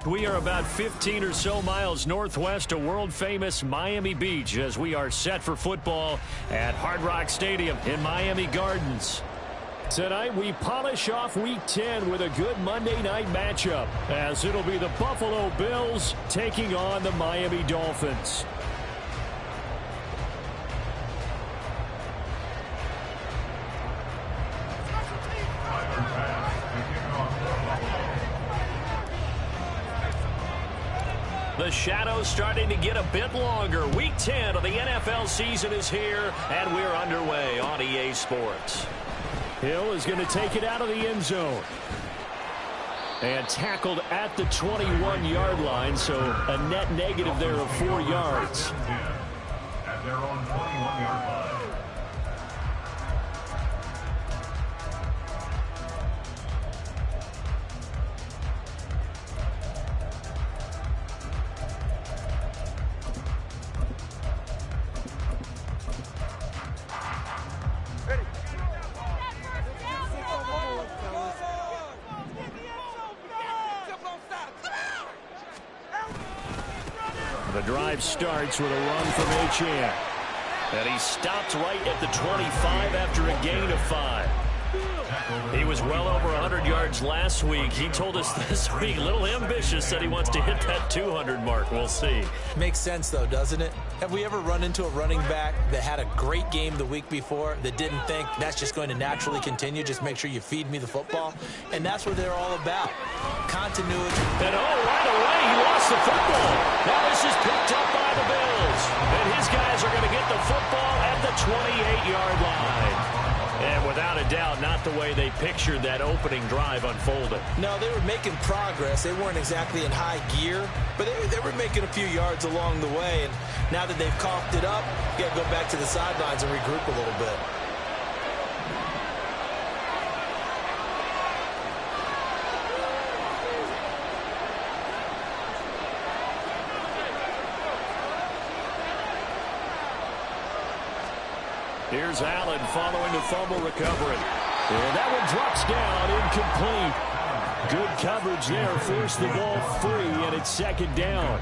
We are about 15 or so miles northwest of world-famous Miami Beach as we are set for football at Hard Rock Stadium in Miami Gardens. Tonight, we polish off Week 10 with a good Monday night matchup, as it'll be the Buffalo Bills taking on the Miami Dolphins. The shadow's starting to get a bit longer. Week 10 of the NFL season is here, and we're underway on EA Sports. Hill is going to take it out of the end zone. And tackled at the 21-yard line, so a net negative there of 4 yards. At their own 21-yard line. The drive starts with a run from Achane. And he stopped right at the 25 after a gain of 5. He was well over 100 yards last week. He told us this week, a little ambitious, said he wants to hit that 200 mark. We'll see. Makes sense, though, doesn't it? Have we ever run into a running back that had a great game the week before that didn't think that's just going to naturally continue? Just make sure you feed me the football. And that's what they're all about. Continuity. And right away, he lost the football. Now this is picked up by the Bills. And his guys are going to get the football at the 28-yard line. And without a doubt, not the way they pictured that opening drive unfolded. No, they were making progress. They weren't exactly in high gear, but they were making a few yards along the way. And now that they've coughed it up, you got to go back to the sidelines and regroup a little bit. Here's Allen following the fumble recovery. And that one drops down, incomplete. Good coverage there, forced the ball free, and it's second down.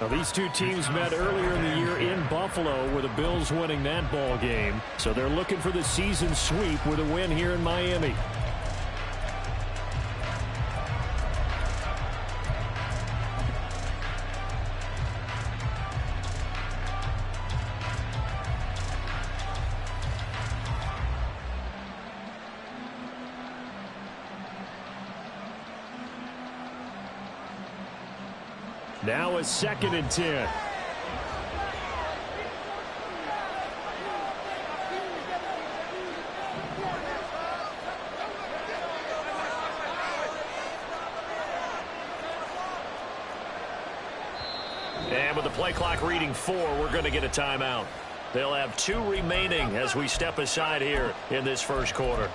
Now, these two teams met earlier in the year in Buffalo, with the Bills winning that ball game. So they're looking for the season sweep with a win here in Miami. Now a 2nd and 10. And with the play clock reading 4, we're going to get a timeout. They'll have 2 remaining as we step aside here in this first quarter.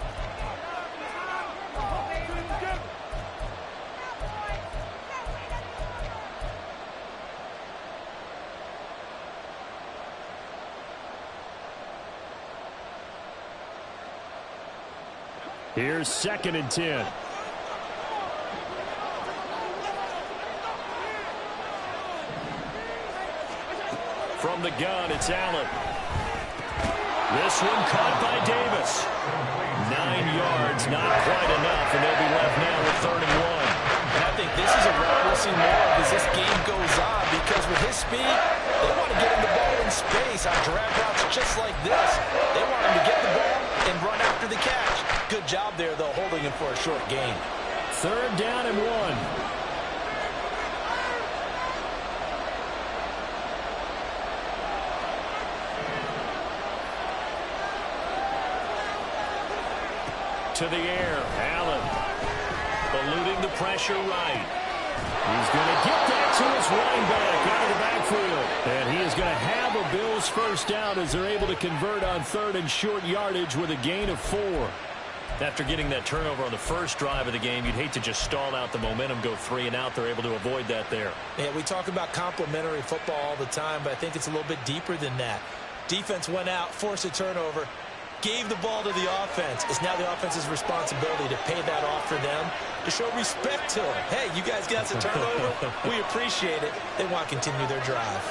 Here's 2nd and 10. From the gun, it's Allen. This one caught by Davis. 9 yards, not quite enough, and they'll be left now with 3rd and 1. And I think this is a route we'll see more of as this game goes on, because with his speed, they want to get him the ball in space on drag routes just like this. They want him to get the ball and run after the catch. Good job there, though, holding him for a short gain. 3rd down and 1. To the air, Allen eluding the pressure right. He's going to get that to his running back out of the backfield. And he is going to have a Bills first down as they're able to convert on 3rd and short yardage with a gain of 4. After getting that turnover on the first drive of the game, you'd hate to just stall out the momentum, go 3 and out. They're able to avoid that there. Yeah, we talk about complementary football all the time, but I think it's a little bit deeper than that. Defense went out, forced a turnover, gave the ball to the offense. It's now the offense's responsibility to pay that off for them to show respect to him. Hey, you guys got a turnover? We appreciate it. They want to continue their drive.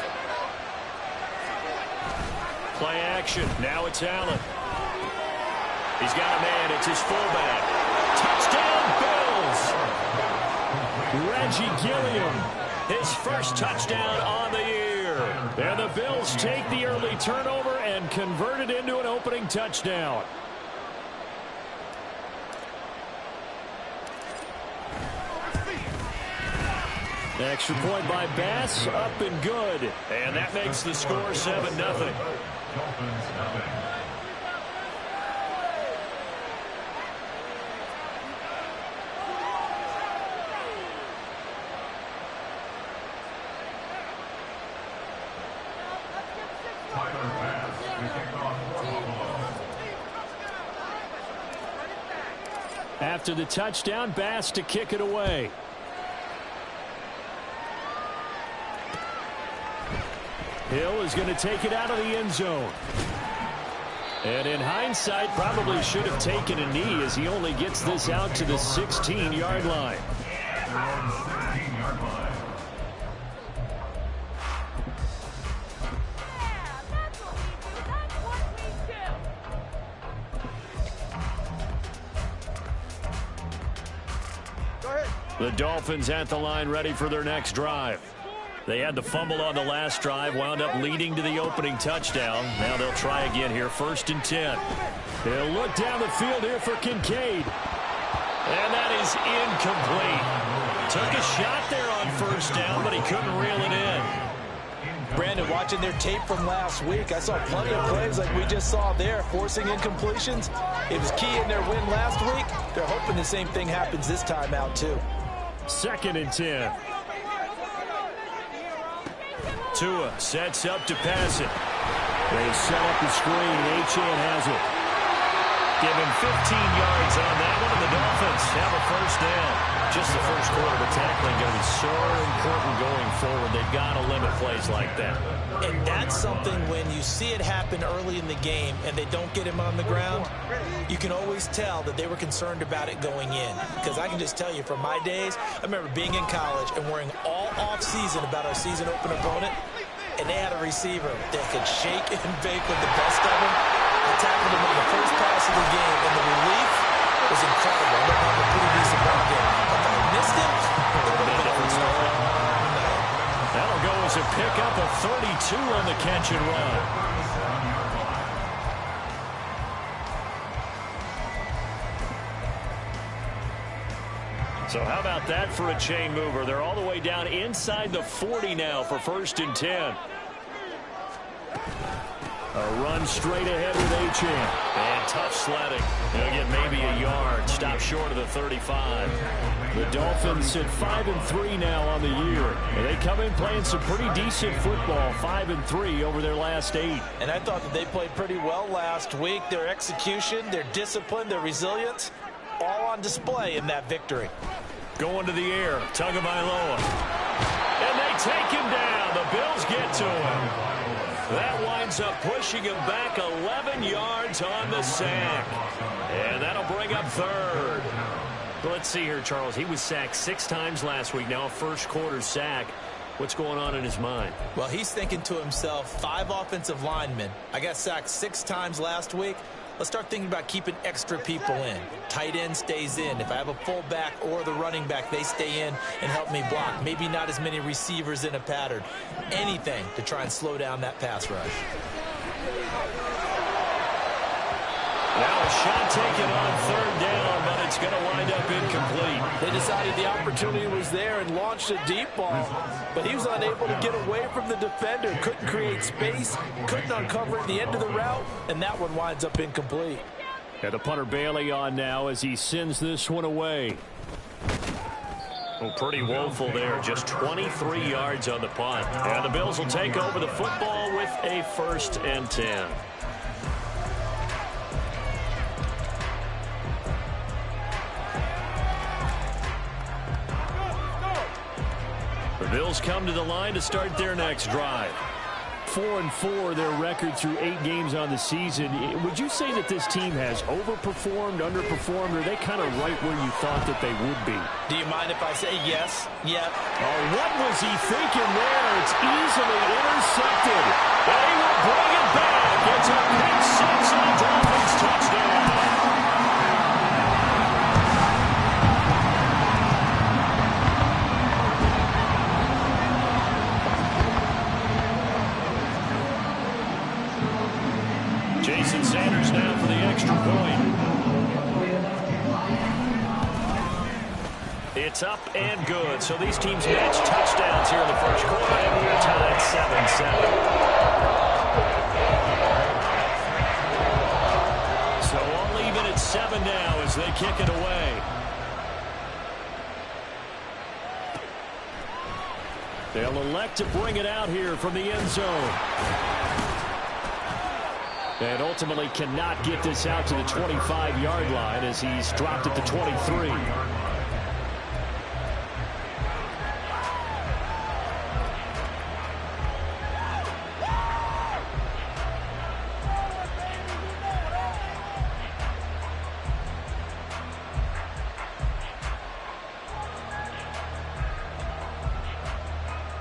Play action. Now it's Allen. He's got a man. It's his fullback. Touchdown, Bills! Reggie Gilliam, his first touchdown on the year. And the Bills take the early turnover and convert it into an opening touchdown. Extra point by Bass, up and good. And that makes the score 7-0. Dolphins, After the touchdown, Bass to kick it away. Hill is going to take it out of the end zone. And in hindsight, probably should have taken a knee as he only gets this out to the 16-yard line. The Dolphins at the line ready for their next drive. They had the fumble on the last drive, wound up leading to the opening touchdown. Now they'll try again here, 1st and 10. They'll look down the field here for Kincaid. And that is incomplete. Took a shot there on 1st down, but he couldn't reel it in. Brandon, watching their tape from last week, I saw plenty of plays like we just saw there, forcing incompletions. It was key in their win last week. They're hoping the same thing happens this time out, too. 2nd and 10. Tua sets up to pass it. They set up the screen. Achane has it. Give him 15 yards on that one, and the Dolphins have a 1st down. Just the first quarter, but tackling going to be so important going forward. They've got to limit plays like that. And that's something when you see it happen early in the game and they don't get him on the ground, you can always tell that they were concerned about it going in. Because I can just tell you from my days, I remember being in college and worrying all off-season about our season open opponent, and they had a receiver that could shake and bake with the best of them. I tackled him on the first pass of the game, and the relief was incredible. I looked like a pretty decent ball game. But if I missed him, it would have been a different story. That'll go as a pickup of 32 on the catch and run. So how about that for a chain mover? They're all the way down inside the 40 now for 1st and 10. A run straight ahead with Achane. And tough sledding. They'll get maybe a yard. Stop short of the 35. The Dolphins at 5-3 now on the year. And they come in playing some pretty decent football. 5-3 over their last 8. And I thought that they played pretty well last week. Their execution, their discipline, their resilience, all on display in that victory. Going to the air. Tagovailoa. And they take him down. The Bills get to him. That winds up pushing him back 11 yards on the sack. And that'll bring up 3rd. Let's see here, Charles. He was sacked 6 times last week. Now a first quarter sack. What's going on in his mind? Well, he's thinking to himself, 5 offensive linemen. I got sacked 6 times last week. Let's start thinking about keeping extra people in. Tight end stays in. If I have a fullback or the running back, they stay in and help me block. Maybe not as many receivers in a pattern. Anything to try and slow down that pass rush. Now a shot taken on 3rd down, but it's going to wind up incomplete. They decided the opportunity was there and launched a deep ball, but he was unable to get away from the defender. Couldn't create space, couldn't uncover at the end of the route, and that one winds up incomplete. And the punter Bailey on now as he sends this one away. Well, pretty woeful there. Just 23 yards on the punt. And the Bills will take over the football with a 1st and 10. The Bills come to the line to start their next drive. 4-4, their record through 8 games on the season. Would you say that this team has overperformed, underperformed, or are they kind of right where you thought that they would be? Do you mind if I say yes? Yeah. Oh, what was he thinking there? It's easily intercepted. They will bring it back. It's a pick six and a Dolphins touchdown. Jason Sanders now for the extra point. It's up and good. So these teams match touchdowns here in the first quarter, and we're tied 7-7. So all even at 7 now as they kick it away. They'll elect to bring it out here from the end zone. And ultimately cannot get this out to the 25-yard line as he's dropped at the 23.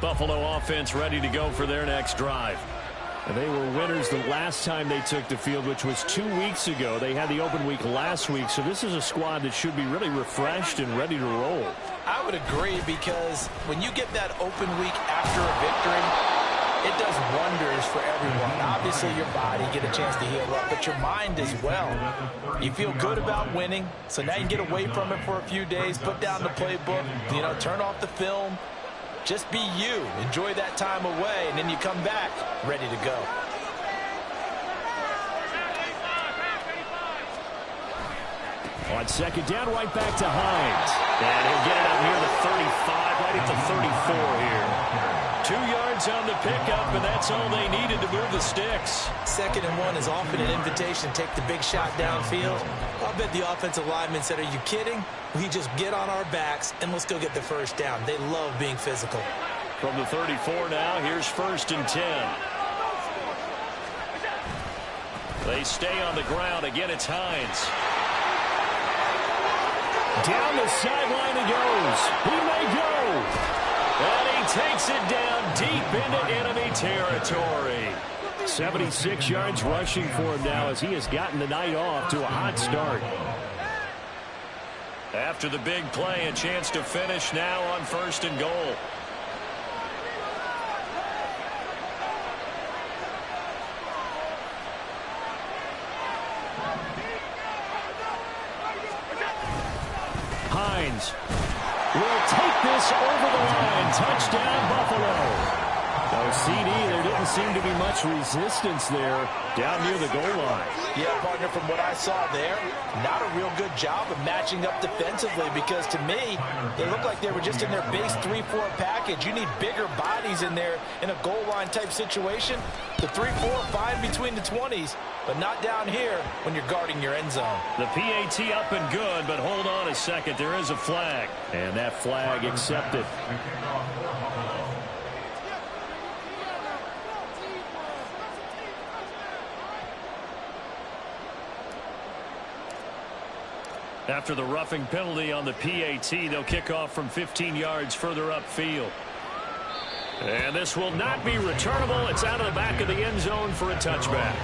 Buffalo offense ready to go for their next drive. And they were winners the last time they took the field, which was 2 weeks ago. They had the open week last week, so this is a squad that should be really refreshed and ready to roll. I would agree, because when you get that open week after a victory, it does wonders for everyone. Obviously, your body get a chance to heal up, but your mind as well. You feel good about winning, so now you get away from it for a few days, put down the playbook, turn off the film. Just be you. Enjoy that time away, and then you come back ready to go. On second down, right back to Hines. And he'll get it up near the 35, right at the 34 here. 2 yards on the pickup, and that's all they needed to move the sticks. 2nd and 1 is often an invitation to take the big shot downfield. I'll bet the offensive lineman said, "Are you kidding? We just get on our backs and let's go get the first down." They love being physical. From the 34 now, here's 1st and 10. They stay on the ground. Again, it's Hines. Down the sideline he goes. He may go. And he takes it down deep into enemy territory. 76 yards rushing for him now as he has gotten the night off to a hot start. After the big play, a chance to finish now on 1st and goal. Hines will take this over the line. Touchdown, Buffalo. No CD, there didn't seem to be much resistance there down near the goal line. Yeah, partner, from what I saw there, not a real good job of matching up defensively, because to me, they looked like they were just in their base 3-4 package. You need bigger bodies in there in a goal line type situation. The 3-4, fine between the 20s, but not down here when you're guarding your end zone. The PAT up and good, but hold on a second. There is a flag, and that flag accepted. After the roughing penalty on the PAT, they'll kick off from 15 yards further upfield. And this will not be returnable. It's out of the back of the end zone for a touchback.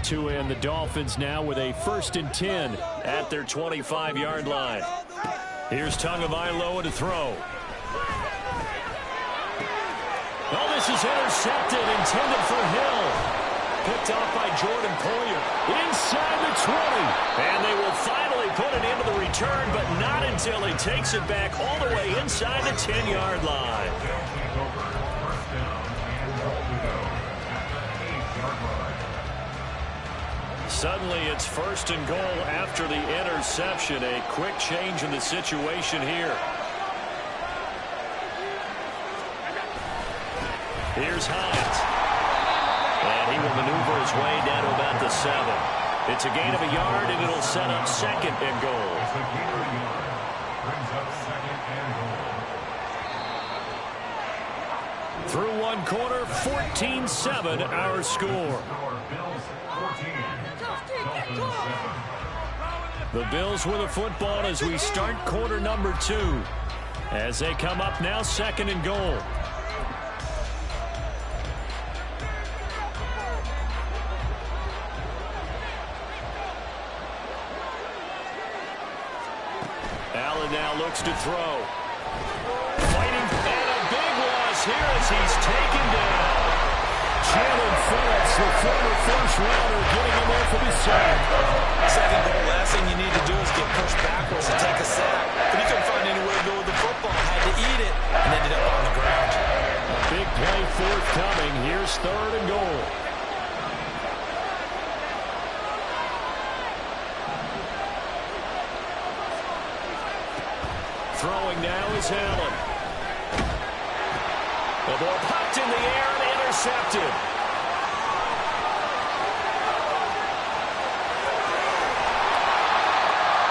To end the Dolphins now with a 1st and 10 at their 25-yard line. Here's Tagovailoa to throw. Oh, this is intercepted, intended for Hill. Picked off by Jordan Poyer. Inside the 20. And they will finally put it into the return, but not until he takes it back all the way inside the 10-yard line. Suddenly it's 1st and goal after the interception. A quick change in the situation here. Here's Hines. And he will maneuver his way down to about the 7. It's a gain of a yard, and it'll set up 2nd and goal. It's a gain of a yard. Brings up 2nd and goal. Through one quarter, 14-7 our score. Bills 14. Dolphins 7. The Bills with a football as we start quarter number 2. As they come up now, 2nd and goal. Allen now looks to throw. Fighting, and a big loss here as he's taken down. Jalen Phillips, the former first rounder, getting in there for the sack. Second goal, last thing you need to do is get pushed backwards and take a sack. But he couldn't find anywhere to go with the football. Had to eat it and ended up on the ground. A big play forthcoming. Here's 3rd and goal. Throwing now is Allen. The ball popped in the air and intercepted.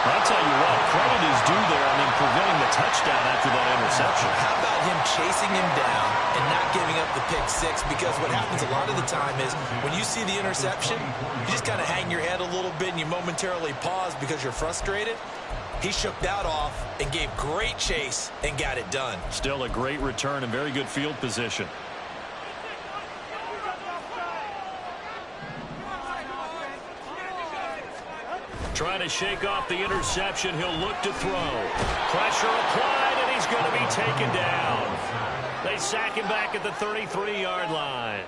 I'll tell you what, credit is due there. I mean, preventing the touchdown after that interception. How about him chasing him down and not giving up the pick 6? Because what happens a lot of the time is when you see the interception, you just kind of hang your head a little bit and you momentarily pause because you're frustrated. He shook that off and gave great chase and got it done. Still a great return and very good field position. Trying to shake off the interception. He'll look to throw. Pressure applied, and he's going to be taken down. They sack him back at the 33-yard line.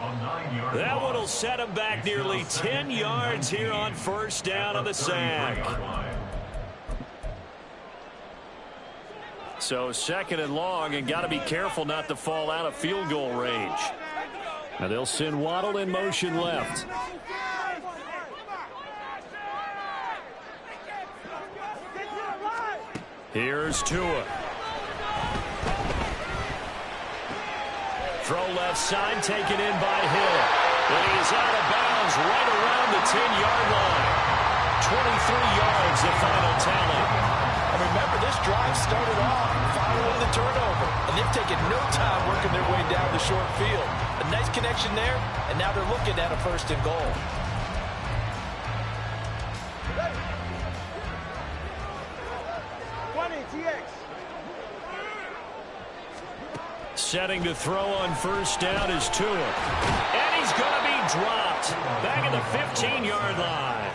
That one will set him back nearly 10 yards here on first down on the sack. So 2nd and long, and got to be careful not to fall out of field goal range. Now they'll send Waddle in motion left. Here's Tua. Throw left side, taken in by Hill. And he's out of bounds right around the 10-yard line. 23 yards the final tally. And remember, this drive started off following the turnover. And they've taken no time working their way down the short field. A nice connection there, and now they're looking at a 1st and goal. Setting to throw on first down is Tua. And he's going to be dropped back at the 15-yard line.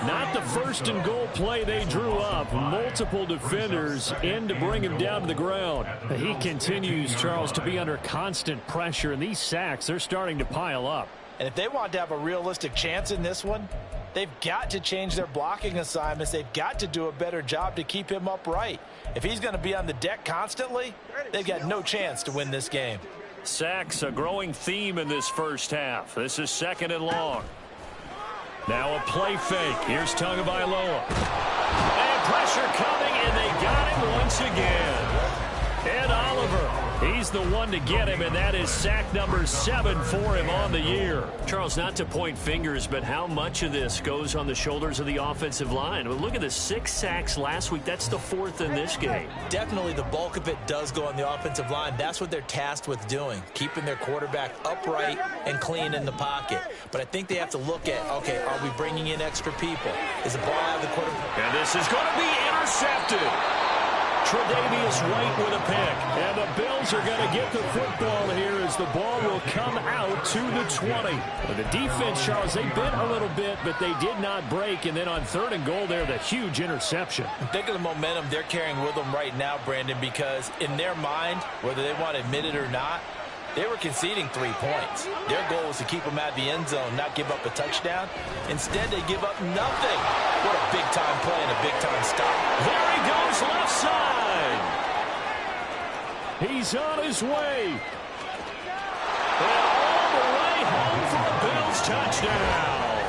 Not the 1st and goal play they drew up. Multiple defenders in to bring him down to the ground. He continues, Charles, to be under constant pressure, and these sacks, they're starting to pile up. And if they want to have a realistic chance in this one, they've got to change their blocking assignments. They've got to do a better job to keep him upright. If he's going to be on the deck constantly, they've got no chance to win this game. Sacks, a growing theme in this first half. This is 2nd and long. Now a play fake. Here's Tagovailoa. And pressure coming, and they got him once again. Ed Oliver, he's the one to get him, and that is sack number 7 for him on the year. Charles, not to point fingers, but how much of this goes on the shoulders of the offensive line? Well, look at the 6 sacks last week. That's the 4th in this game. Definitely the bulk of it does go on the offensive line. That's what they're tasked with doing, keeping their quarterback upright and clean in the pocket. But I think they have to look at, okay, are we bringing in extra people? Is the ball out of the quarterback? And this is going to be intercepted. Tre'Davious White with a pick. And the Bills are going to get the football here as the ball will come out to the 20. Well, the defense, Charles, they bit a little bit, but they did not break. And then on 3rd and goal there, the huge interception. Think of the momentum they're carrying with them right now, Brandon, because in their mind, whether they want to admit it or not, they were conceding 3 points. Their goal was to keep them out of the end zone, not give up a touchdown. Instead, they give up nothing. What a big-time play and a big-time stop. There he goes left side. He's on his way. And all the way home for a Bills touchdown.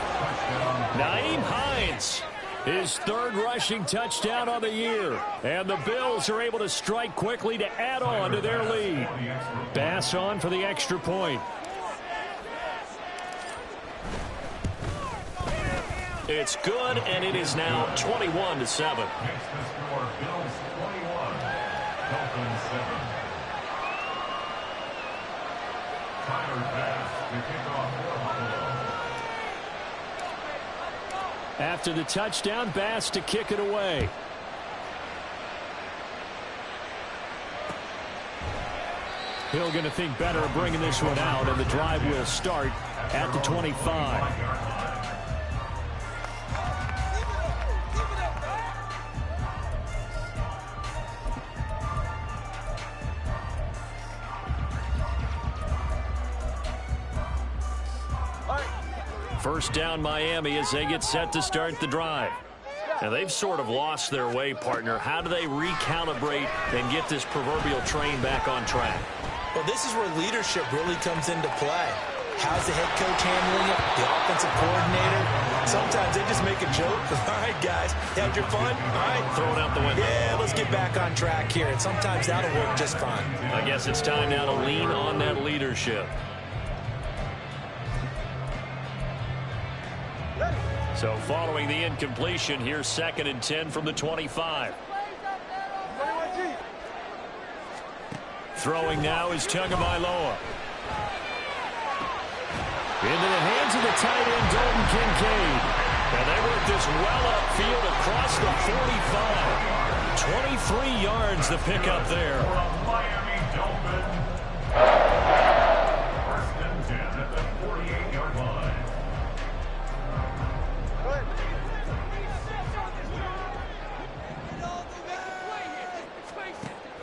Naeem Hines, his 3rd rushing touchdown on the year. And the Bills are able to strike quickly to add on to their lead. Bass on for the extra point. It's good, and it is now 21-7. Makes the score Bills 21, Dolphins 7. Tyler Bass to kick off for Buffalo. After the touchdown, Bass to kick it away. Hill going to think better of bringing this one out, and the drive will start at the 25. First down, Miami, as they get set to start the drive. Now, they've sort of lost their way, partner. How do they recalibrate and get this proverbial train back on track? Well, this is where leadership really comes into play. How's the head coach handling it? The offensive coordinator? Sometimes they just make a joke. All right, guys, had your fun? All right. Throw it out the window. Yeah, let's get back on track here. And sometimes that'll work just fine. I guess it's time now to lean on that leadership. So following the incompletion, here's 2nd and 10 from the 25. Throwing now is Tagovailoa. Into the hands of the tight end, Dalton Kincaid. And they work this well upfield across the 45. 23 yards the pickup there. Miami Dolphins. First and 10 at the 48-yard line.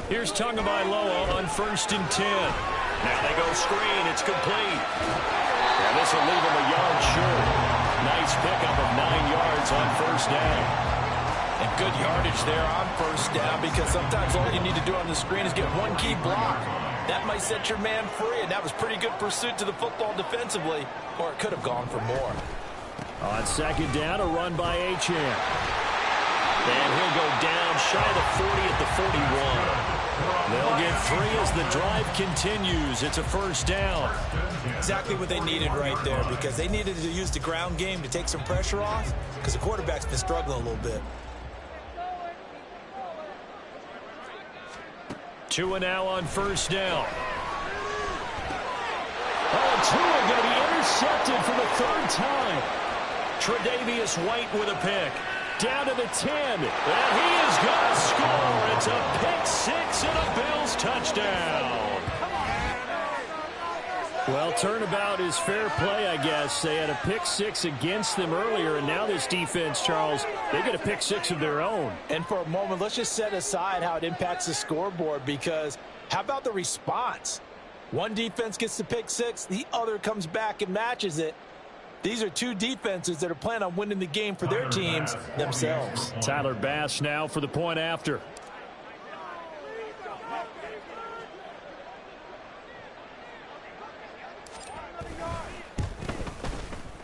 Here's Tagovailoa on 1st and 10. Now they go screen. It's complete. And this will leave him a yard short. Nice pickup of 9 yards on 1st down. And good yardage there on 1st down, because sometimes all you need to do on the screen is get one key block. That might set your man free, and that was pretty good pursuit to the football defensively, or it could have gone for more. On 2nd down, a run by Achane. And he'll go down shy of the 40 at the 41. They'll get 3 as the drive continues. It's a 1st down. Exactly what they needed right there, because they needed to use the ground game to take some pressure off, because the quarterback's been struggling a little bit. Tua now on 1st down. Oh, Tua going to be intercepted for the 3rd time. Tre'Davious White with a pick. Down to the 10, and he is going to score. It's a pick 6 and a Bills touchdown. Well, turnabout is fair play, I guess. They had a pick 6 against them earlier, and now this defense, Charles, they get a pick 6 of their own. And for a moment, let's just set aside how it impacts the scoreboard, because how about the response? One defense gets the pick 6, the other comes back and matches it. These are two defenses that are planning on winning the game for their teams themselves. Tyler Bass now for the point after.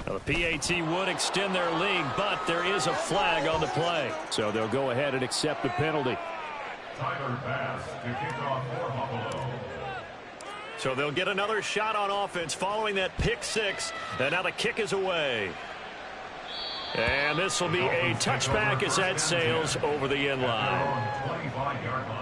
Now, the PAT would extend their lead, but there is a flag on the play. So they'll go ahead and accept the penalty. Tyler Bass to kick off for Buffalo. So they'll get another shot on offense following that pick 6. And now the kick is away. And this will be a touchback as that sails over the end line. 25-yard line.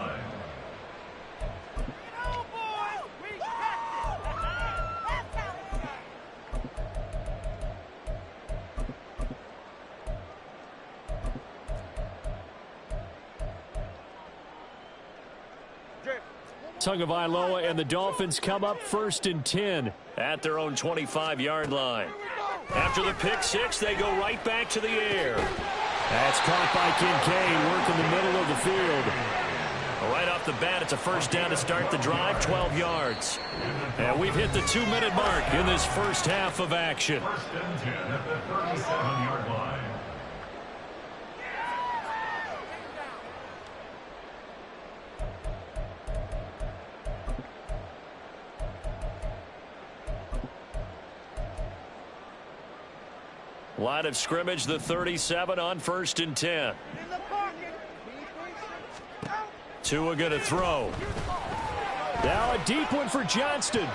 Tagovailoa and the Dolphins come up 1st and 10 at their own 25-yard line. After the pick 6, they go right back to the air. That's caught by Kincaid, working the middle of the field. Right off the bat, it's a 1st down to start the drive, 12 yards. And we've hit the 2-minute mark in this first half of action. 1st and 10 at the 37-yard line. Line of scrimmage, the 37 on 1st and 10. Tua going to throw. Now a deep one for Johnston.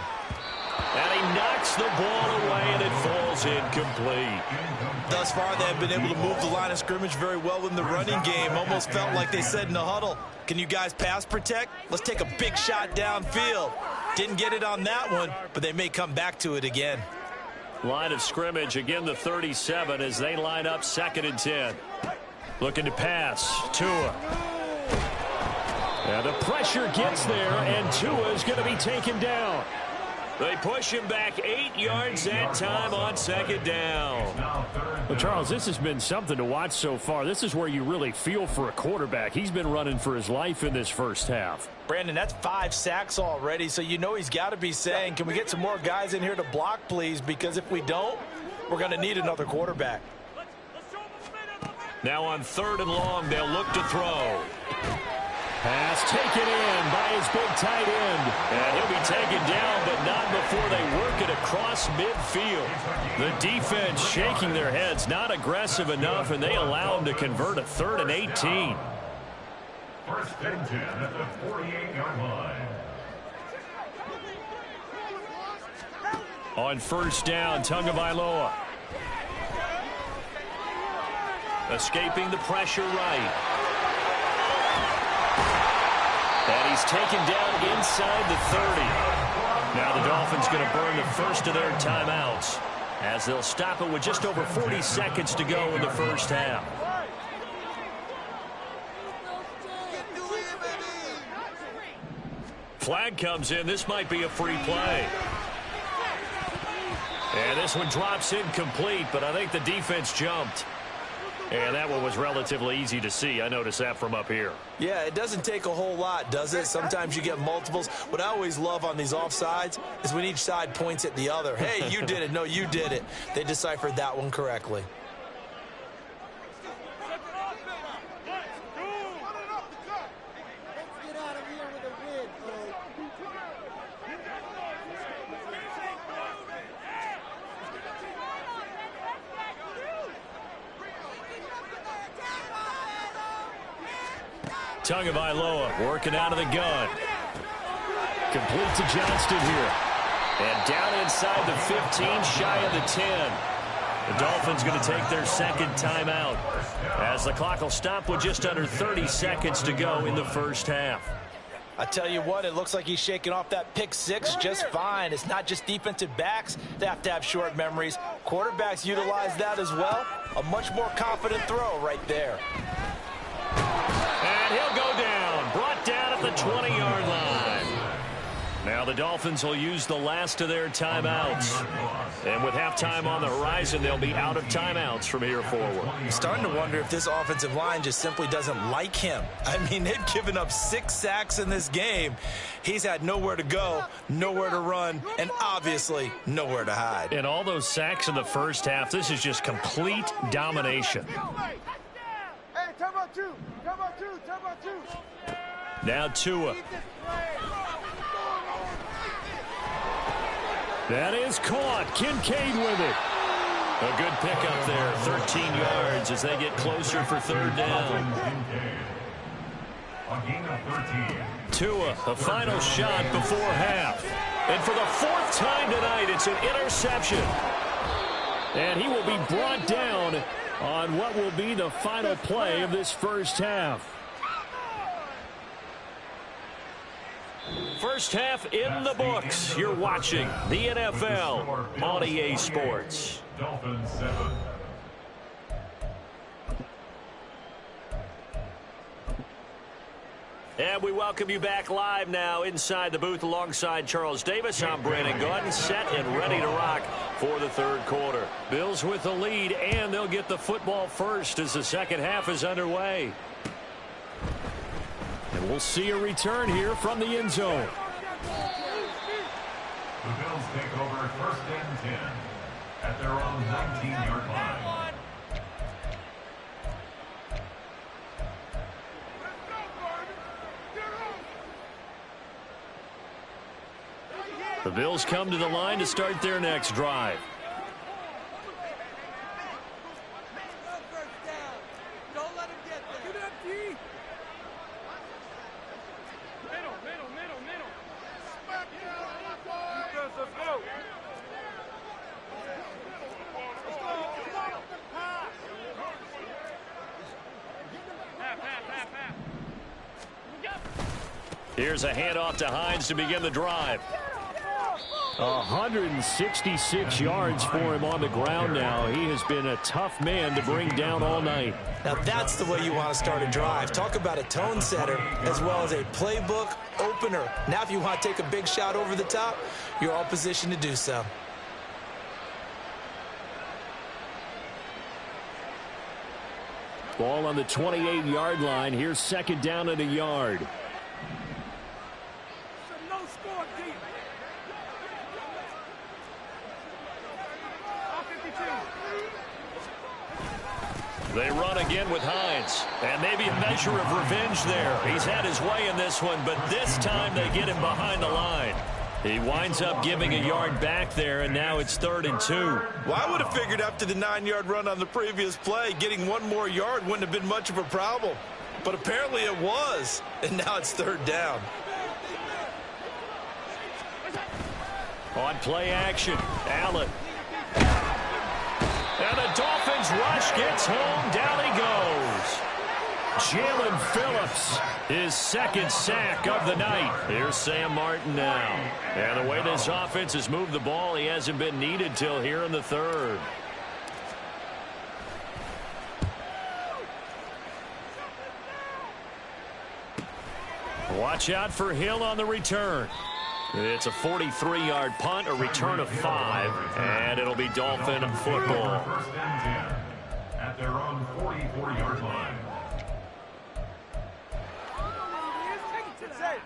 And he knocks the ball away, and it falls incomplete. Thus far, they have been able to move the line of scrimmage very well in the running game. Almost felt like they said in the huddle, can you guys pass protect? Let's take a big shot downfield. Didn't get it on that one, but they may come back to it again. Line of scrimmage, again the 37 as they line up 2nd and 10. Looking to pass. Tua. And the pressure gets there, and Tua is going to be taken down. They push him back 8 yards that time on 2nd down. Well, Charles, this has been something to watch so far. This is where you really feel for a quarterback. He's been running for his life in this first half. Brandon, that's 5 sacks already, so you know he's got to be saying, can we get some more guys in here to block, please? Because if we don't, we're going to need another quarterback. Now on 3rd and long, they'll look to throw. Pass taken in by his big tight end. And he'll be taken down, but not before they work it across midfield. The defense shaking their heads, not aggressive enough, and they allow him to convert a 3rd and 18. 1st and 10 at the 48-yard line. On 1st down, Tagovailoa. Escaping the pressure right. And he's taken down inside the 30. Now the Dolphins going to burn the first of their timeouts as they'll stop it with just over 40 seconds to go in the first half. Flag comes in. This might be a free play. And this one drops incomplete, but I think the defense jumped. And that one was relatively easy to see. I noticed that from up here. Yeah, it doesn't take a whole lot, does it? Sometimes you get multiples. What I always love on these offsides is when each side points at the other. Hey, you did it. No, you did it. They deciphered that one correctly. Tagovailoa working out of the gun. Complete to Johnston here. And down inside the 15, shy of the 10. The Dolphins going to take their 2nd timeout as the clock will stop with just under 30 seconds to go in the first half. I tell you what, it looks like he's shaking off that pick 6 just fine. It's not just defensive backs that have to have short memories. Quarterbacks utilize that as well. A much more confident throw right there. And he'll go down, brought down at the 20-yard line. Now the Dolphins will use the last of their timeouts. And with halftime on the horizon, they'll be out of timeouts from here forward. I'm starting to wonder if this offensive line just simply doesn't like him. I mean, they've given up 6 sacks in this game. He's had nowhere to go, nowhere to run, and obviously nowhere to hide. And all those sacks in the first half, this is just complete domination. Now Tua. That is caught. Kincaid with it. A good pickup there. 13 yards as they get closer for 3rd down. Tua, a final shot before half. And for the 4th time tonight, it's an interception. And he will be brought down on what will be the final play of this first half. First half in the books. You're watching the NFL on EA Sports. Dolphins 7. And we welcome you back live now inside the booth alongside Charles Davis. I'm Brandon Gordon, set and ready to rock for the 3rd quarter. Bills with the lead, and they'll get the football first as the second half is underway. And we'll see a return here from the end zone. The Bills take over 1st and 10 at their own 19-yard line. The Bills come to the line to start their next drive. Here's a handoff to Hines to begin the drive. 166 yards for him on the ground now. He has been a tough man to bring down all night. Now that's the way you want to start a drive. Talk about a tone setter as well as a playbook opener. Now if you want to take a big shot over the top, you're all positioned to do so. Ball on the 28-yard line. Here's second down and a yard. They run again with Hines, and maybe a measure of revenge there. He's had his way in this one, but this time they get him behind the line. He winds up giving a yard back there, and now it's 3rd and 2. Well, I would have figured after the 9-yard run on the previous play, getting one more yard wouldn't have been much of a problem. But apparently it was, and now it's 3rd down. On play action, Allen. And the Dolphins rush gets home. Down he goes. Jalen Phillips, his second sack of the night. Here's Sam Martin now. And the way this offense has moved the ball, he hasn't been needed till here in the 3rd. Watch out for Hill on the return. It's a 43-yard punt, a return of 5, and it'll be Dolphin football. 1st and 10 at their own 44-yard line.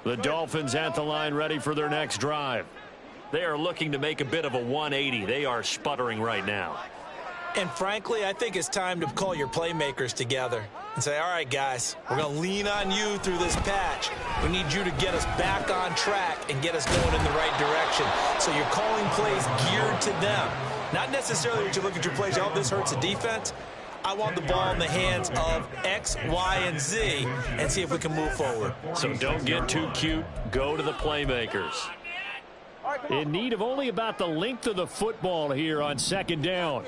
The Dolphins at the line, ready for their next drive. They are looking to make a bit of a 180. They are sputtering right now. And frankly, I think it's time to call your playmakers together and say, all right, guys, we're going to lean on you through this patch. We need you to get us back on track and get us going in the right direction. So you're calling plays geared to them. Not necessarily that you look at your plays, oh, this hurts the defense. I want the ball in the hands of X, Y, and Z and see if we can move forward. So don't get too cute. Go to the playmakers. In need of only about the length of the football here on 2nd down.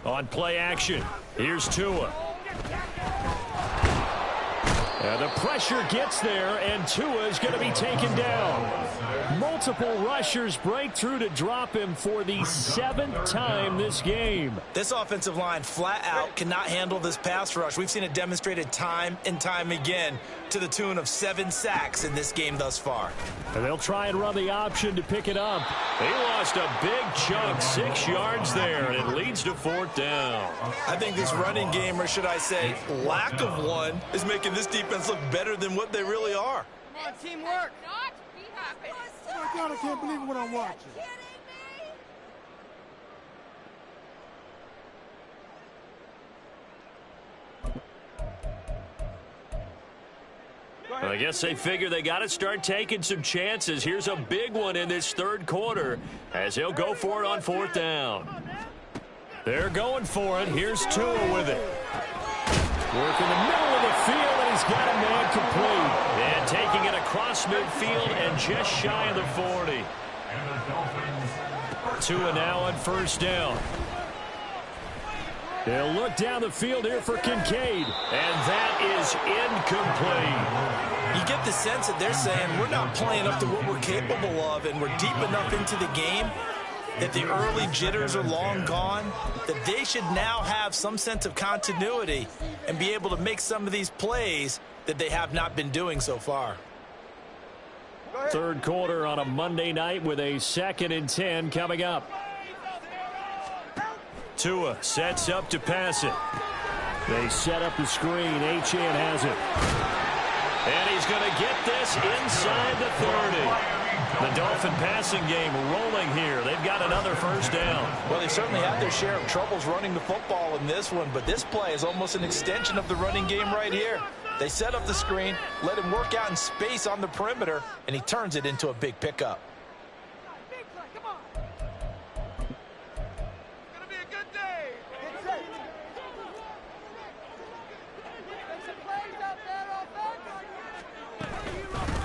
On play action, here's Tua. And the pressure gets there, and Tua is going to be taken down. Multiple rushers break through to drop him for the 7th time this game. This offensive line flat out cannot handle this pass rush. We've seen it demonstrated time and time again to the tune of 7 sacks in this game thus far. And they'll try and run the option to pick it up. He lost a big chunk, 6 yards there, and it leads to 4th down. I think this running game, or should I say lack of one, is making this defense look better than what they really are. Come on, teamwork. Oh my God, I can't believe what I'm watching. I guess they figure they got to start taking some chances. Here's a big one in this 3rd quarter as he'll go for it on 4th down. They're going for it. Here's Tua with it. Work in the middle of the field, and he's got a man complete. And taking it across midfield and just shy of the 40. Tua now on 1st down. They'll look down the field here for Kincaid. And that is incomplete. You get the sense that they're saying we're not playing up to what we're capable of, and we're deep enough into the game that the early jitters are long gone, that they should now have some sense of continuity and be able to make some of these plays that they have not been doing so far. 3rd quarter on a Monday night with a 2nd and 10 coming up. Tua sets up to pass it. They set up the screen. Achane has it. And he's going to get this inside the 30. The Dolphin passing game rolling here. They've got another 1st down. Well, they certainly had their share of troubles running the football in this one, but this play is almost an extension of the running game right here. They set up the screen, let him work out in space on the perimeter, and he turns it into a big pickup.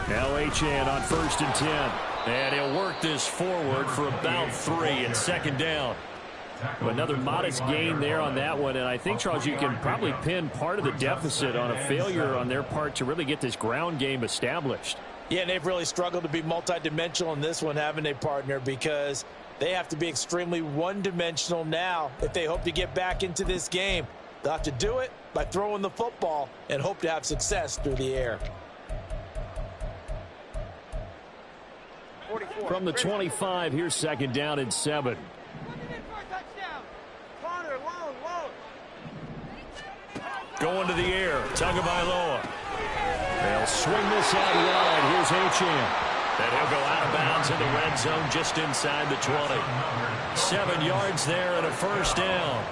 Now Achane on 1st and 10. And he'll work this forward for about 3 and second down. Another modest gain there on that one, and I think, Charles, you can probably pin part of the deficit on a failure on their part to really get this ground game established. Yeah, and they've really struggled to be multidimensional in this one, haven't they, partner? Because they have to be extremely one-dimensional now if they hope to get back into this game. They'll have to do it by throwing the football and hope to have success through the air. From the 25, here's second down and 7. Going to the air, Tagovailoa. They'll swing this out wide. Here's Achane. And he'll go out of bounds in the red zone just inside the 20. 7 yards there and a first down.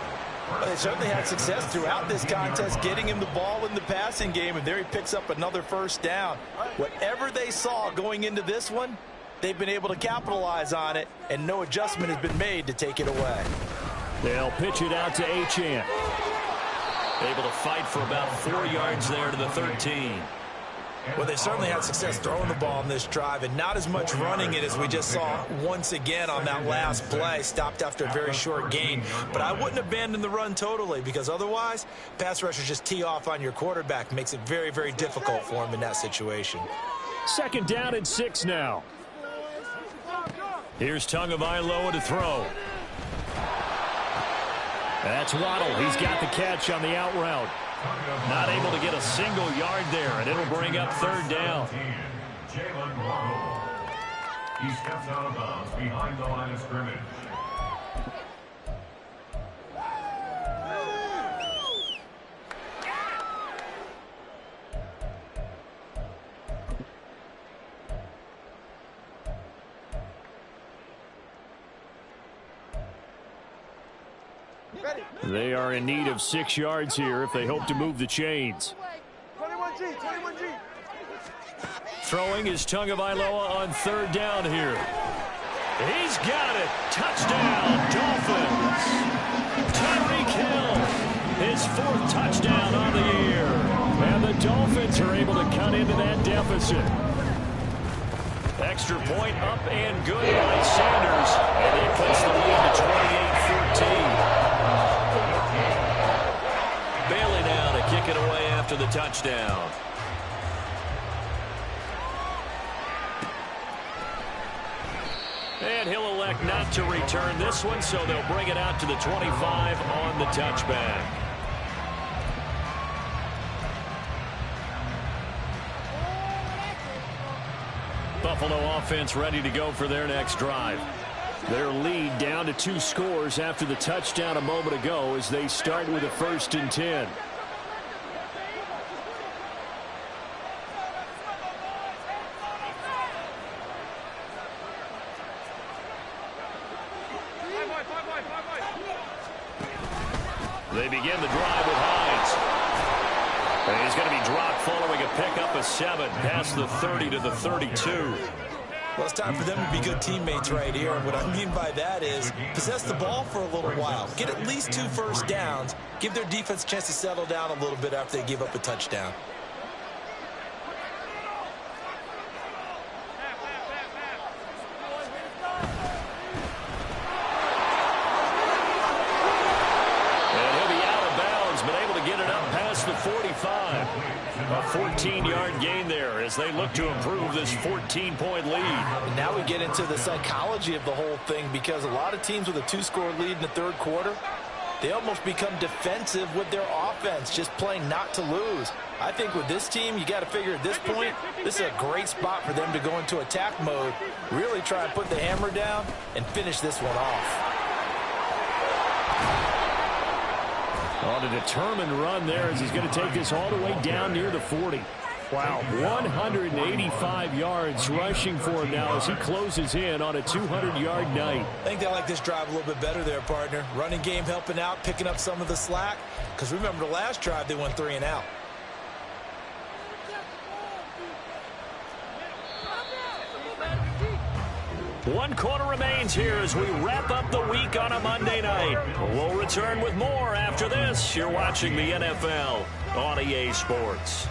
Well, they certainly had success throughout this contest, getting him the ball in the passing game, and there he picks up another first down. Whatever they saw going into this one, they've been able to capitalize on it, and no adjustment has been made to take it away. They'll pitch it out to Achane. Able to fight for about 4 yards there to the 13. Well, they certainly had success throwing the ball in this drive, and not as much running it as we just saw once again on that last play. Stopped after a very short gain. But I wouldn't abandon the run totally, because otherwise, pass rushers just tee off on your quarterback. Makes it very, very difficult for him in that situation. Second down and 6 now. Here's Tagovailoa to throw. That's Waddle. He's got the catch on the out route. Not able to get a single yard there, and it'll bring up third down. Jalen Waddle. He steps out of bounds behind the line of scrimmage. They are in need of 6 yards here if they hope to move the chains. 21G. Throwing is Tagovailoa on third down here. He's got it. Touchdown, Dolphins. Tyreek Hill, his 4th touchdown on the year. And the Dolphins are able to cut into that deficit. Extra point up and good by Sanders. And it cuts the lead to 28-14. Bailey now to kick it away after the touchdown. And he'll elect not to return this one, so they'll bring it out to the 25 on the touchback. Buffalo offense ready to go for their next drive. Their lead down to 2 scores after the touchdown a moment ago as they start with a 1st and 10. They begin the drive with Hines. And he's going to be dropped following a pickup of 7 past the 30 to the 32. Well, it's time for them to be good teammates right here. What I mean by that is possess the ball for a little while. Get at least 2 first downs. Give their defense a chance to settle down a little bit after they give up a touchdown. And he'll be out of bounds, but able to get it up past the 45. A 14-yard gain there as they look to improve this 14-point lead. And now we get into the psychology of the whole thing, because a lot of teams with a 2-score lead in the 3rd quarter, they almost become defensive with their offense, just playing not to lose. I think with this team, you got to figure at this point, this is a great spot for them to go into attack mode, really try and put the hammer down and finish this one off. On a determined run there as he's going to take this all the way down near the 40. Wow, 185 yards rushing for him now as he closes in on a 200-yard night. I think they like this drive a little bit better there, partner. Running game helping out, picking up some of the slack. Because remember, the last drive, they went 3 and out. One quarter remains here as we wrap up the week on a Monday night. We'll return with more after this. You're watching the NFL on EA Sports.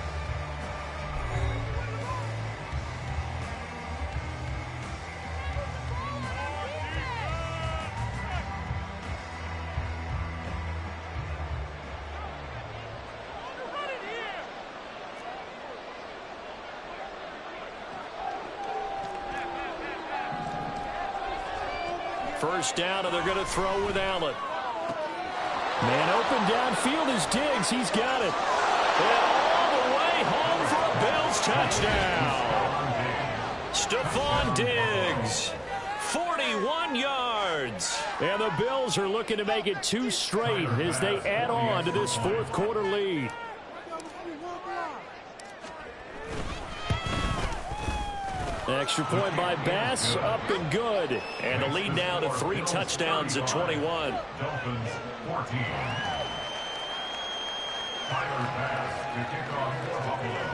First down, and they're going to throw with Allen. Man open downfield is Diggs. He's got it. And all the way home for a Bills touchdown. Stephon Diggs, 41 yards. And the Bills are looking to make it 2 straight as they add on to this fourth quarter lead. Extra point by Bass, up and good. And the lead now to 3 touchdowns at 21. Dolphins 14. Tyler Bass to kick off for Buffalo.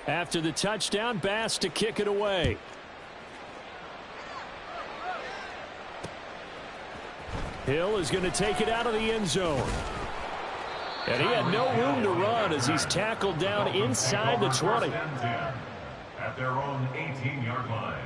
After the touchdown, Bass to kick it away. Hill is going to take it out of the end zone. And he had no room to run as he's tackled down inside the 20. At their own 18-yard line.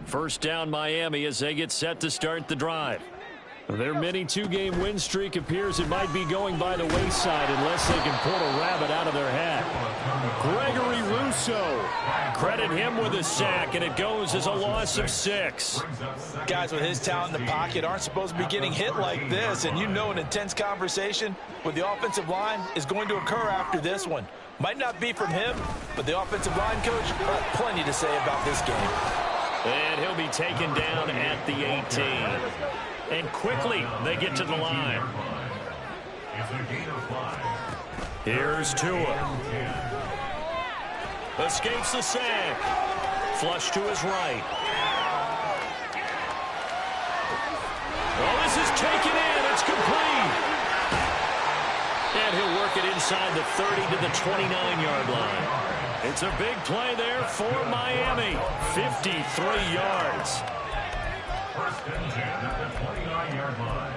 First down Miami as they get set to start the drive. Their mini 2-game win streak appears it might be going by the wayside unless they can pull a rabbit out of their hat. Gregory Rousseau, credit him with a sack, and it goes as a loss of 6. Guys with his talent in the pocket aren't supposed to be getting hit like this, and you know an intense conversation with the offensive line is going to occur after this one. Might not be from him, but the offensive line coach has plenty to say about this game. And he'll be taken down at the 18. And quickly, they get to the line. Here's Tua. Escapes the sack. Flush to his right. Oh, this is taken in. It's complete. And he'll work it inside the 30 to the 29-yard line. It's a big play there for Miami. 53 yards. First and 10 at the 29-yard line.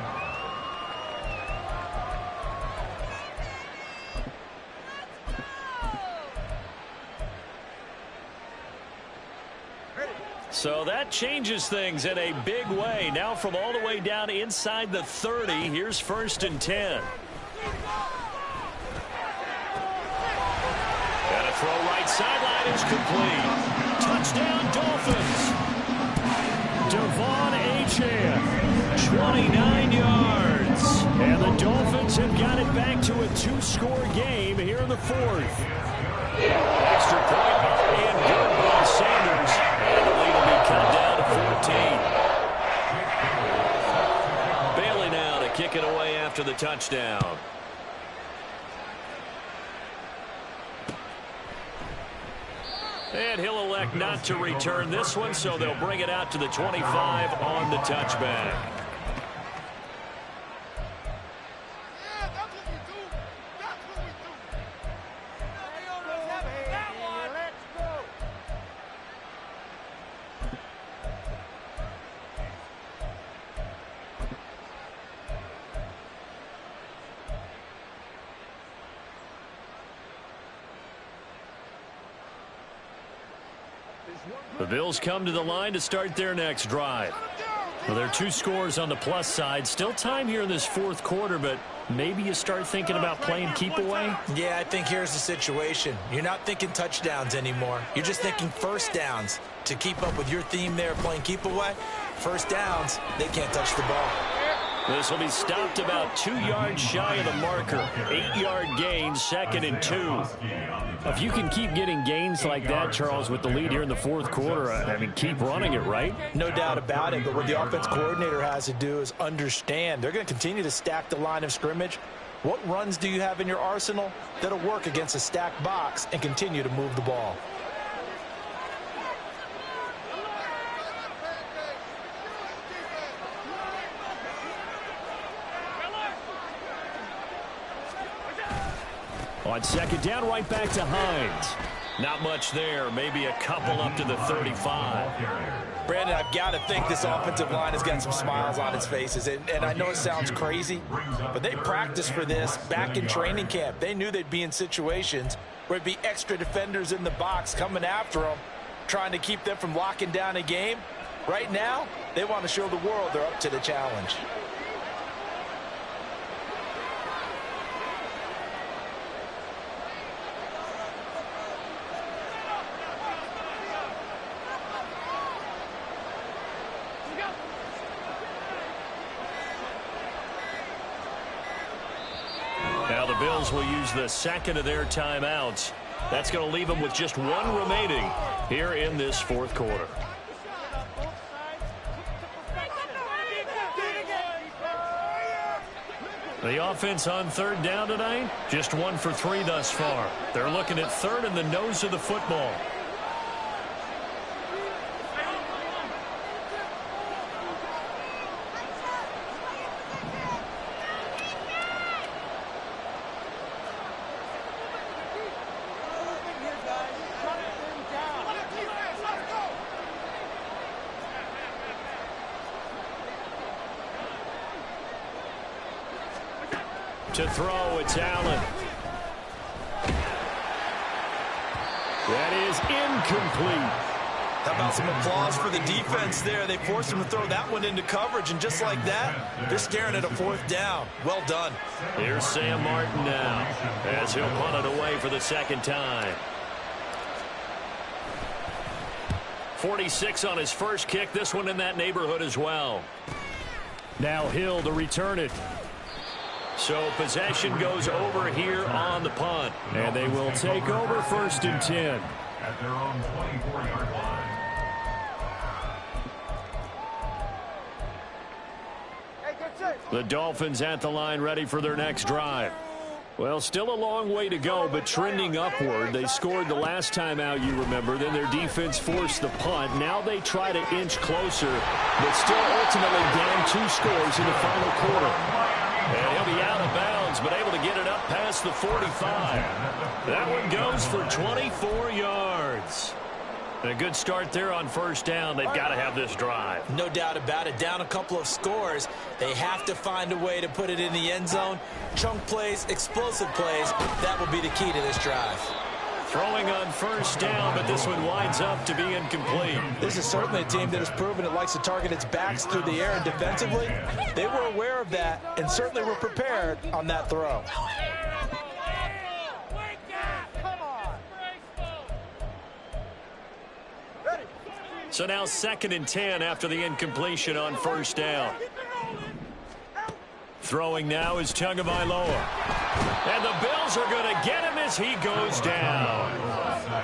So that changes things in a big way. Now from all the way down inside the 30, here's first and 10. And a throw right sideline is complete. Touchdown Dolphins. Devon Achane, 29 yards. And the Dolphins have got it back to a 2-score game here in the fourth. Extra point and good by Sanders. And the lead will be cut down to 14. Bailey now to kick it away after the touchdown. And he'll elect not to return this one, so they'll bring it out to the 25 on the touchback. The Bills come to the line to start their next drive. Well, there are 2 scores on the plus side. Still time here in this fourth quarter, but maybe you start thinking about playing keep away? Yeah, I think here's the situation. You're not thinking touchdowns anymore. You're just thinking first downs. To keep up with your theme there, playing keep away, first downs, they can't touch the ball. This will be stopped about 2 yards shy of the marker. 8-yard gain, 2nd and 2. If you can keep getting gains like that, Charles, with the lead here in the fourth quarter, I mean, keep running it, right? No doubt about it, but what the offense coordinator has to do is understand they're going to continue to stack the line of scrimmage. What runs do you have in your arsenal that'll work against a stacked box and continue to move the ball? On second down, right back to Hines. Not much there. Maybe a couple up to the 35. Brandon, I've got to think this offensive line has got some smiles on its faces. And I know it sounds crazy, but they practiced for this back in training camp. They knew they'd be in situations where there'd be extra defenders in the box coming after them, trying to keep them from locking down a game. Right now, they want to show the world they're up to the challenge. Now the Bills will use the second of their timeouts. That's going to leave them with just one remaining here in this fourth quarter. The offense on third down tonight, just 1 for 3 thus far. They're looking at third in the nose of the football. To throw, it's Allen. That is incomplete. How about some applause for the defense there? They forced him to throw that one into coverage, and just like that, they're staring at a fourth down. Well done. Here's Sam Martin now, as he'll punt it away for the second time. 46 on his first kick. This one in that neighborhood as well. Now Hill to return it. So possession goes over here on the punt. And they will take over 1st and 10. At their own 24-yard line. The Dolphins at the line ready for their next drive. Well, still a long way to go, but trending upward. They scored the last time out, you remember. Then their defense forced the punt. Now they try to inch closer, but still ultimately down 2 scores in the final quarter. And he'll be out of bounds, but able to get it up past the 45. That one goes for 24 yards. A good start there on first down. They've got to have this drive. No doubt about it. Down a couple of scores. They have to find a way to put it in the end zone. Chunk plays, explosive plays. That will be the key to this drive. Throwing on first down, but this one winds up to be incomplete. This is certainly a team that has proven it likes to target its backs through the air, and defensively, they were aware of that and certainly were prepared on that throw. So now 2nd and 10 after the incompletion on first down. Throwing now is Tagovailoa. And the Bills are going to get him as he goes down.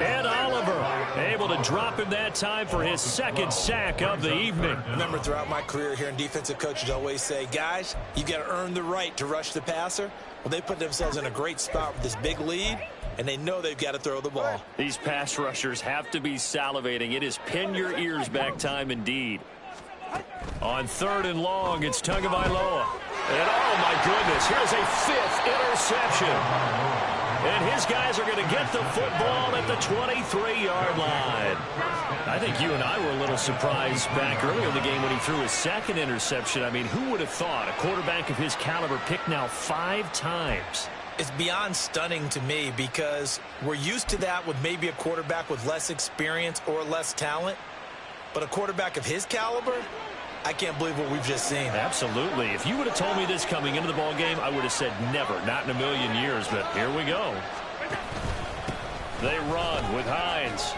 Ed Oliver able to drop him that time for his 2nd sack of the evening. Remember, throughout my career here in defensive coaches always say, guys, you got to earn the right to rush the passer. Well, they put themselves in a great spot with this big lead, and they know they've got to throw the ball. These pass rushers have to be salivating. It is pin your ears back time indeed. On 3rd and long, it's Tagovailoa. And oh my goodness, here's a 5th interception. And his guys are going to get the football at the 23-yard line. I think you and I were a little surprised back earlier in the game when he threw his 2nd interception. I mean, who would have thought a quarterback of his caliber picked now 5 times? It's beyond stunning to me because we're used to that with maybe a quarterback with less experience or less talent. But a quarterback of his caliber, I can't believe what we've just seen. Absolutely. If you would have told me this coming into the ball game, I would have said never, not in a million years. But here we go. They run with Hines.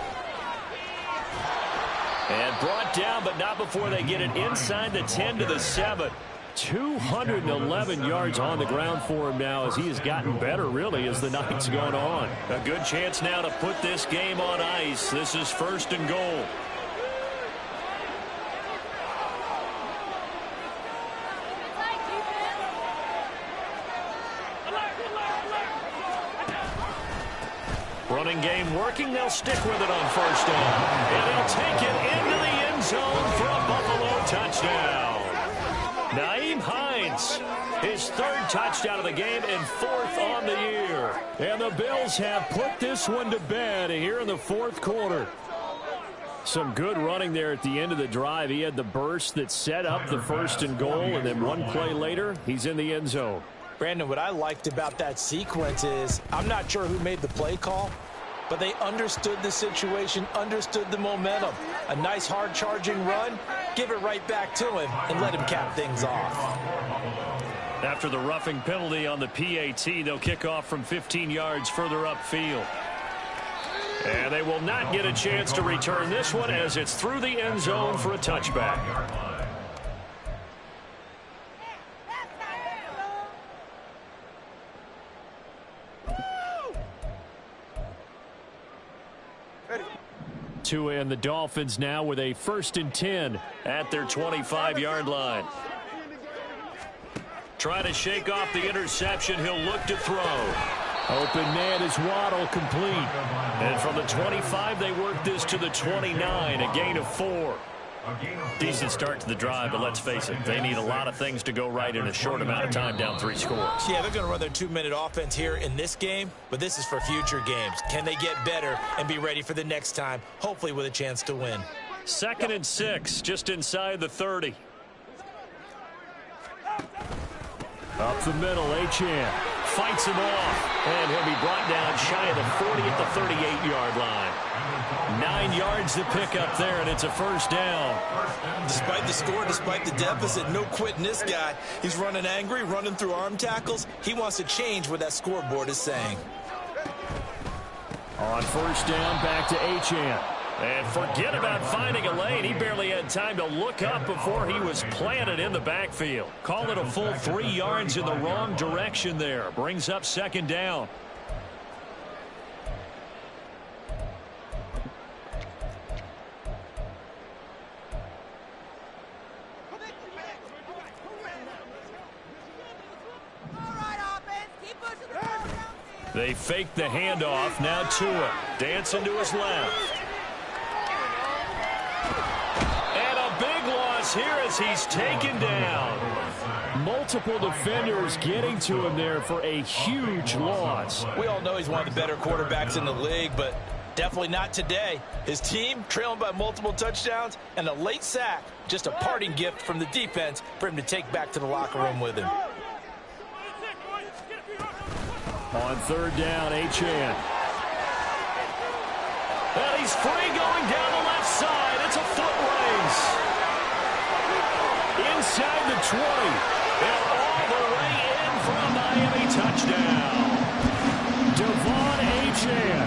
And brought down, but not before they get it inside the 10 to the 7. 211 yards on the ground for him now as he has gotten better, really, as the night's gone on. A good chance now to put this game on ice. This is 1st and goal. Running game working. They'll stick with it on first down. And he'll take it into the end zone for a Buffalo touchdown. Nyheim Hines His third touchdown of the game and fourth on the year. And the Bills have put this one to bed here in the fourth quarter. Some good running there at the end of the drive. He had the burst that set up the first and goal, and then one play later, he's in the end zone. Brandon, what I liked about that sequence is I'm not sure who made the play call, but they understood the situation, understood the momentum. A nice hard charging run, give it right back to him and let him cap things off. After the roughing penalty on the PAT, they'll kick off from 15 yards further upfield. And they will not get a chance to return this one as it's through the end zone for a touchback. Tua and the Dolphins now with a 1st and 10 at their 25-yard line. Trying to shake off the interception. He'll look to throw. Open man is Waddle, complete. And from the 25, they work this to the 29, a gain of 4. Decent start to the drive, but let's face it, they need a lot of things to go right in a short amount of time, down 3 scores. Yeah, they're going to run their 2-minute offense here in this game, but this is for future games. Can they get better and be ready for the next time, hopefully with a chance to win? 2nd and 6, just inside the 30. Up the middle, Achane fights him off, and he'll be brought down shy of the 40 at the 38-yard line. 9 yards to pick up there, and it's a 1st down. Despite the score, despite the deficit, no quitting this guy. He's running angry, running through arm tackles. He wants to change what that scoreboard is saying. On 1st down, back to Achane. And forget about finding a lane. He barely had time to look up before he was planted in the backfield. Call it a full 3 yards in the wrong direction there. Brings up 2nd down. They fake the handoff. Now Tua dancing to his left. And a big loss here as he's taken down. Multiple defenders getting to him there for a huge loss. We all know he's one of the better quarterbacks in the league, but definitely not today. His team trailing by multiple touchdowns and a late sack. Just a parting gift from the defense for him to take back to the locker room with him. On 3rd down, Achane. And he's free going down the left side. It's a foot race. Inside the 20. And all the way in for a Miami touchdown. Devon Achane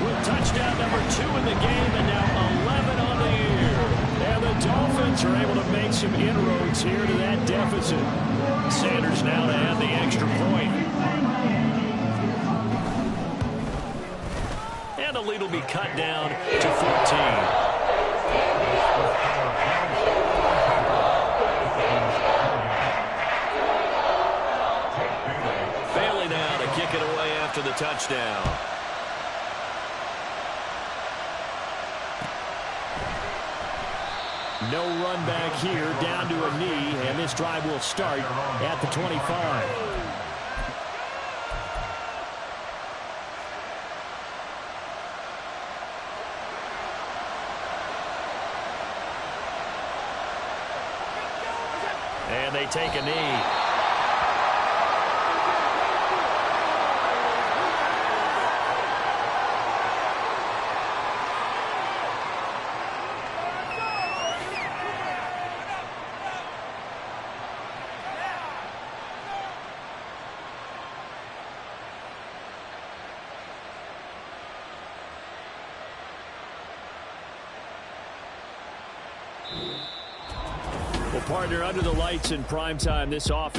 with touchdown number 2 in the game and now 11 on the year. And the Dolphins are able to make some inroads here to that deficit. Sanders now to add the extra point. And the lead will be cut down to 14. Bailey now to kick it away after the touchdown. No run back here, down to a knee, and this drive will start at the 25. And they take a knee. Well, partner, under the lights in primetime, this offense